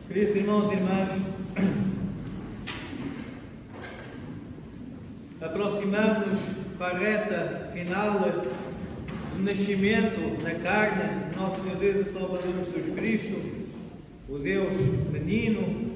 Queridos irmãos e irmãs, aproximamos-nos para a reta final do nascimento na carne do nosso Deus e Salvador Jesus Cristo, o Deus menino,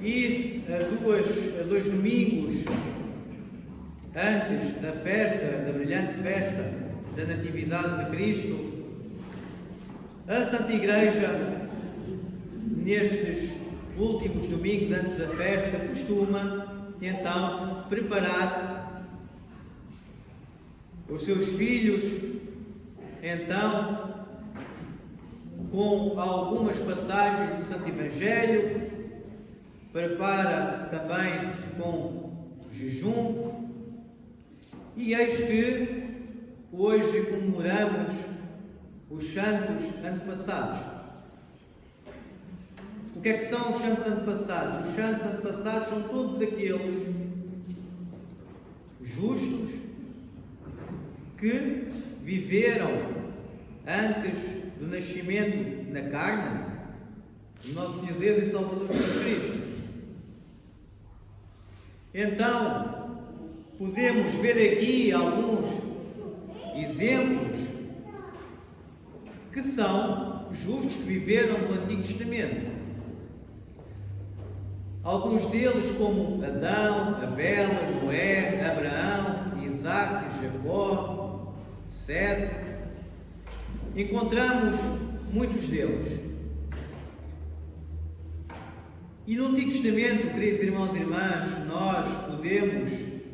e a dois domingos antes da festa, da brilhante festa da Natividade de Cristo, a Santa Igreja, nestes últimos domingos antes da festa, costuma então preparar os seus filhos, então, com algumas passagens do Santo Evangelho, prepara também com jejum, e eis que hoje comemoramos os santos antepassados. O que é que são os santos antepassados? Os santos antepassados são todos aqueles justos que viveram antes do nascimento na carne do nosso Senhor Deus e Salvador Jesus Cristo. Então, podemos ver aqui alguns exemplos que são justos que viveram no Antigo Testamento. Alguns deles, como Adão, Abel, Noé, Abraão, Isaac, Jacó, Sete, encontramos muitos deles. E no Antigo Testamento, queridos irmãos e irmãs, nós podemos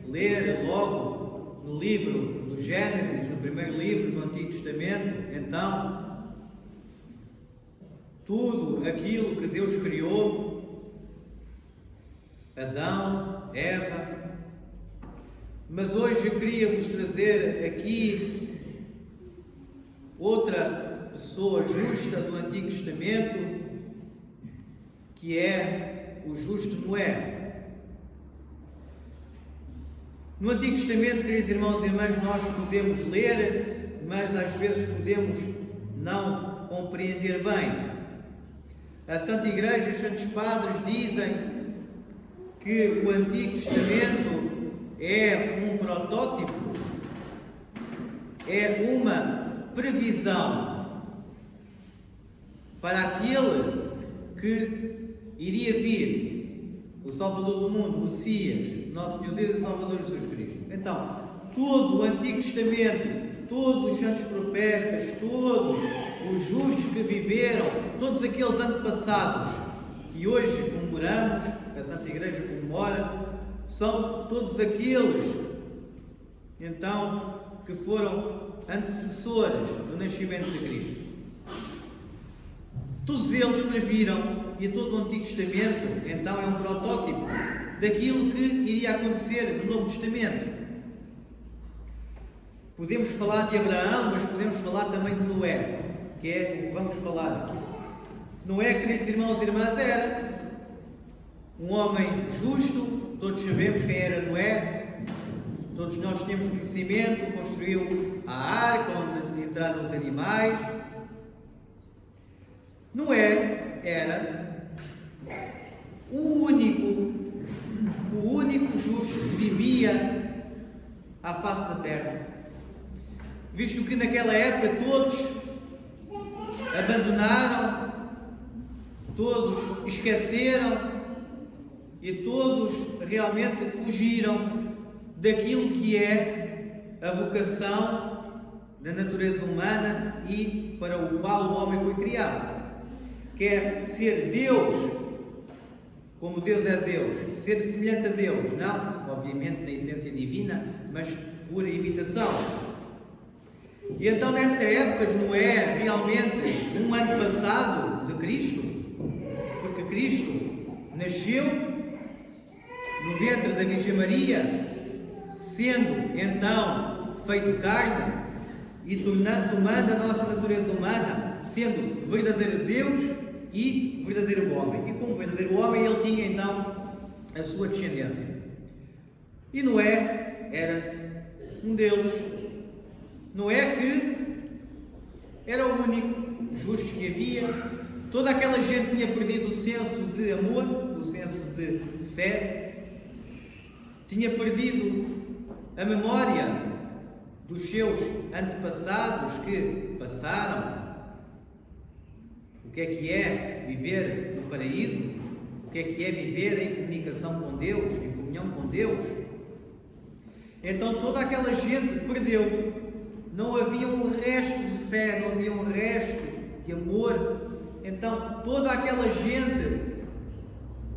ler logo no livro do Gênesis, no primeiro livro do Antigo Testamento, então, tudo aquilo que Deus criou, Adão, Eva. Mas hoje eu queria vos trazer aqui outra pessoa justa do Antigo Testamento, que é o justo Noé. No Antigo Testamento, queridos irmãos e irmãs, nós podemos ler, mas às vezes podemos não compreender bem. A Santa Igreja e os Santos Padres dizem que o Antigo Testamento é um protótipo, é uma previsão para aquele que iria vir, o Salvador do mundo, o Messias, nosso Senhor Deus e Salvador Jesus Cristo. Então, todo o Antigo Testamento, todos os santos profetas, todos os justos que viveram, todos aqueles antepassados que hoje comemoramos, a Santa Igreja comemora, são todos aqueles, então, que foram antecessores do nascimento de Cristo. Todos eles previram, e todo o Antigo Testamento, então, é um protótipo daquilo que iria acontecer no Novo Testamento. Podemos falar de Abraão, mas podemos falar também de Noé, que é o que vamos falar aqui. Noé, queridos irmãos e irmãs, era um homem justo. Todos sabemos quem era Noé, todos nós temos conhecimento. Construiu a arca onde entraram os animais. Noé era o único justo que vivia à face da terra, visto que naquela época todos abandonaram, todos esqueceram e todos realmente fugiram daquilo que é a vocação da natureza humana e para o qual o homem foi criado, que é ser Deus, como Deus é Deus, ser semelhante a Deus, não, obviamente, na essência divina, mas por imitação. E então, nessa época de Noé, realmente um ano passado de Cristo, porque Cristo nasceu no ventre da Virgem Maria, sendo então feito carne e tomando a nossa natureza humana, sendo verdadeiro Deus e verdadeiro homem. E como verdadeiro homem, ele tinha então a sua descendência. E Noé era um deles. Noé que era o único justo que havia, Toda aquela gente tinha perdido o senso de amor, o senso de fé, tinha perdido a memória dos seus antepassados que passaram. O que é viver no paraíso? O que é viver em comunicação com Deus, em comunhão com Deus? Então toda aquela gente perdeu. Não havia um resto de fé, não havia um resto de amor. Então toda aquela gente,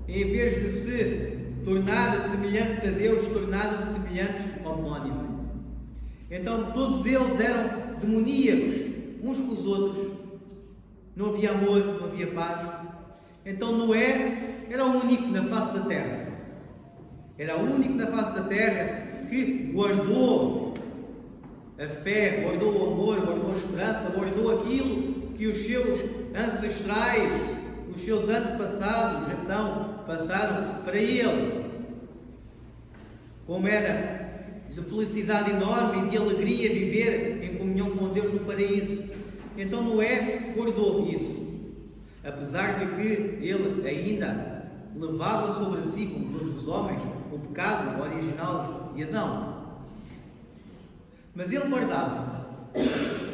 em vez de se tornar semelhantes a Deus, tornaram-se semelhantes ao demónio. Então todos eles eram demoníacos, uns com os outros. Não havia amor, não havia paz. Então Noé era o único na face da terra. Era o único na face da terra que guardou a fé, guardou o amor, guardou a esperança, guardou aquilo que os seus ancestrais, os seus antepassados, então, passaram para ele. Como era de felicidade enorme e de alegria viver em comunhão com Deus no paraíso. Então Noé guardou isso. Apesar de que ele ainda levava sobre si, como todos os homens, o pecado original de Adão. Mas ele guardava.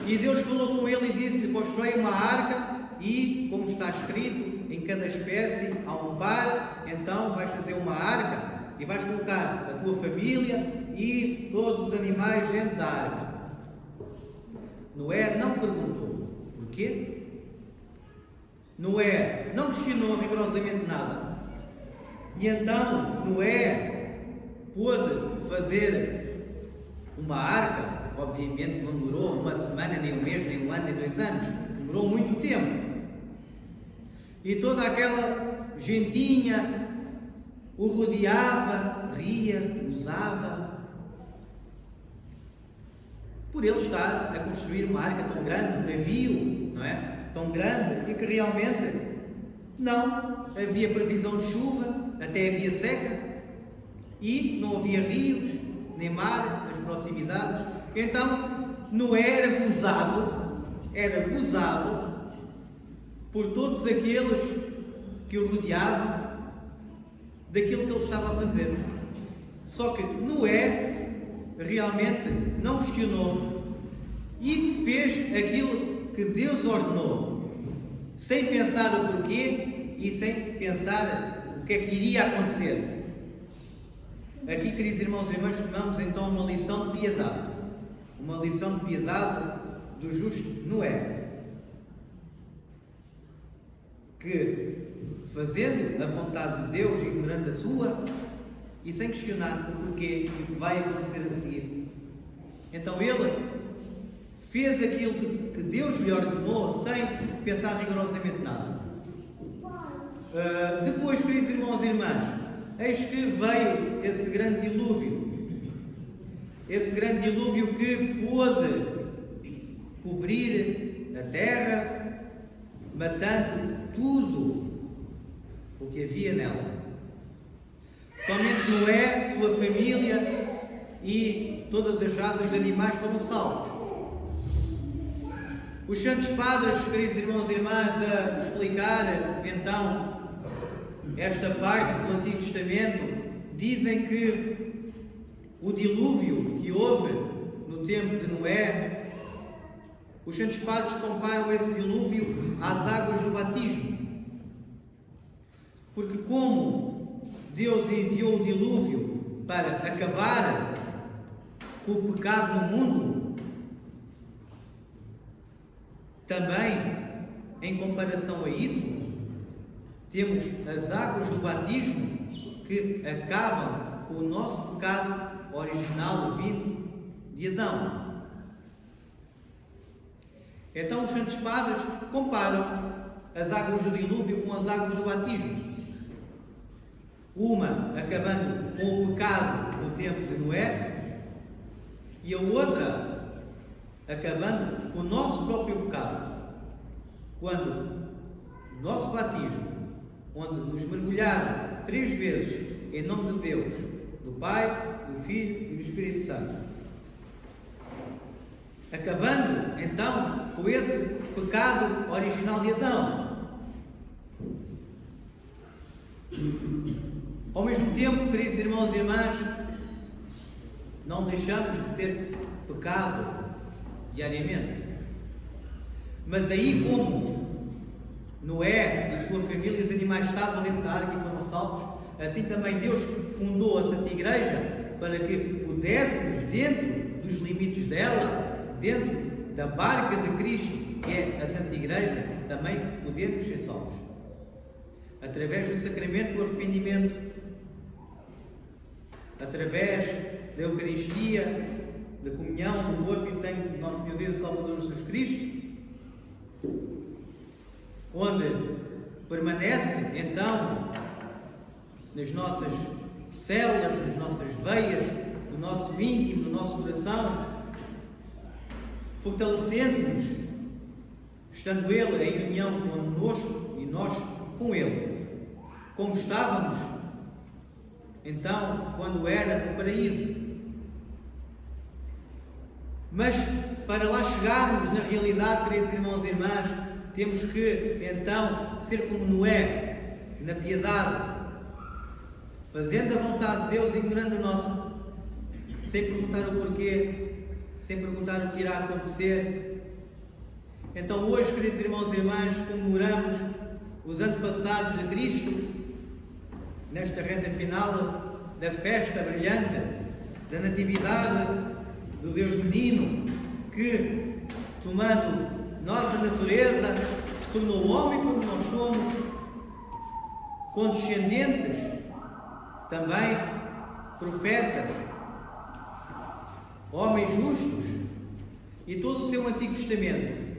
E Deus falou com ele e disse-lhe: constrói uma arca e, como está escrito, em cada espécie há um par, então vais fazer uma arca e vais colocar a tua família e todos os animais dentro da arca. Noé não perguntou porquê. Noé não questionou rigorosamente nada. E então Noé pôde fazer uma arca. Obviamente não durou uma semana, nem um mês, nem um ano, nem 2 anos. Demorou muito tempo. E toda aquela gentinha o rodeava, ria, usava. Por ele estar a construir uma arca tão grande, um navio, não é? Tão grande, e que realmente não havia previsão de chuva, até havia seca, e não havia rios, nem mar nas proximidades. Então, Noé era gozado por todos aqueles que o rodeavam daquilo que ele estava a fazer. Só que Noé realmente não questionou e fez aquilo que Deus ordenou, sem pensar o porquê e sem pensar o que é que iria acontecer. Aqui, queridos irmãos e irmãs, tomamos então uma lição de piedade. Uma lição de piedade do justo Noé, que, fazendo a vontade de Deus, ignorando a sua, e sem questionar o porquê e o que vai acontecer a seguir, então ele fez aquilo que Deus lhe ordenou, sem pensar rigorosamente nada. Depois, queridos irmãos e irmãs, eis que veio esse grande dilúvio. Esse grande dilúvio que pôde cobrir a terra, matando tudo o que havia nela. Somente Noé, sua família e todas as raças de animais foram salvos. Os Santos Padres, queridos irmãos e irmãs, a explicar então esta parte do Antigo Testamento, dizem que o dilúvio que houve no tempo de Noé, os Santos Padres comparam esse dilúvio às águas do batismo. Porque como Deus enviou o dilúvio para acabar com o pecado no mundo, também, em comparação a isso, temos as águas do batismo que acabam com o nosso pecado original vindo de Adão. Então os Santos Padres comparam as águas do dilúvio com as águas do batismo. Uma acabando com o pecado no tempo de Noé e a outra acabando com o nosso próprio pecado, quando o nosso batismo, onde nos mergulharam 3 vezes em nome de Deus, do Pai, do Filho e do Espírito Santo, acabando então com esse pecado original de Adão, Ao mesmo tempo, queridos irmãos e irmãs, não deixamos de ter pecado diariamente. Mas aí, como Noé e sua família e os animais estavam dentro da arca e foram salvos, assim também Deus fundou a Santa Igreja para que pudéssemos, dentro dos limites dela, dentro da barca de Cristo, que é a Santa Igreja, também podermos ser salvos. Através do sacramento do arrependimento, através da Eucaristia, da comunhão do corpo e sangue do nosso Senhor Deus e Salvador Jesus Cristo, onde permanece então nas nossas células, nas nossas veias, no nosso íntimo, no nosso coração, fortalecendo-nos, estando Ele em união conosco e nós com Ele, como estávamos então quando era no paraíso. Mas para lá chegarmos na realidade, queridos irmãos e irmãs, temos que então ser como Noé, na piedade, fazendo a vontade de Deus, ignorando a nossa, sem perguntar o porquê, sem perguntar o que irá acontecer. Então hoje, queridos irmãos e irmãs, comemoramos os antepassados de Cristo, nesta reta final da festa brilhante da Natividade do Deus Menino, que, tomando nossa natureza, se tornou homem como nós somos, condescendentes, também profetas, homens justos, e todo o seu Antigo Testamento,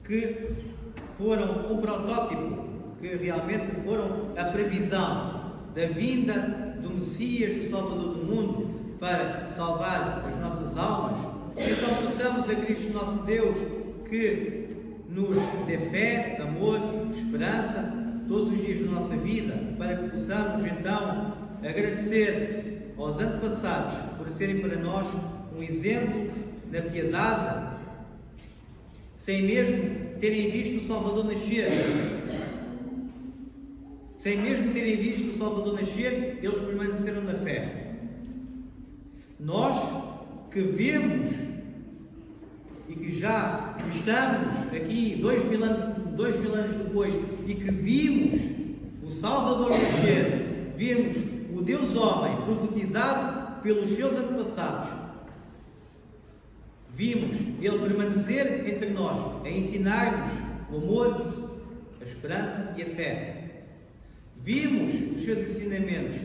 que foram um protótipo, que realmente foram a previsão da vinda do Messias, do Salvador do mundo, para salvar as nossas almas. Então peçamos a Cristo nosso Deus que nos dê fé, amor, esperança todos os dias da nossa vida, para que possamos então agradecer aos antepassados por serem para nós um exemplo na piedade, sem mesmo terem visto o Salvador nascer. Sem mesmo terem visto o Salvador nascer, eles permaneceram na fé. Nós que vemos e que já estamos aqui 2000 anos depois e que vimos o Salvador nascer, vimos o Deus homem profetizado pelos seus antepassados, vimos Ele permanecer entre nós, a ensinar-nos o amor, a esperança e a fé. Vimos os seus ensinamentos,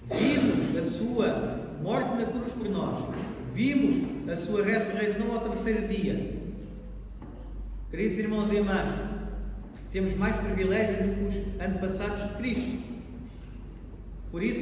vimos a sua morte na cruz por nós, vimos a sua ressurreição ao terceiro dia. Queridos irmãos e irmãs, temos mais privilégios do que os antepassados de Cristo. Por isso,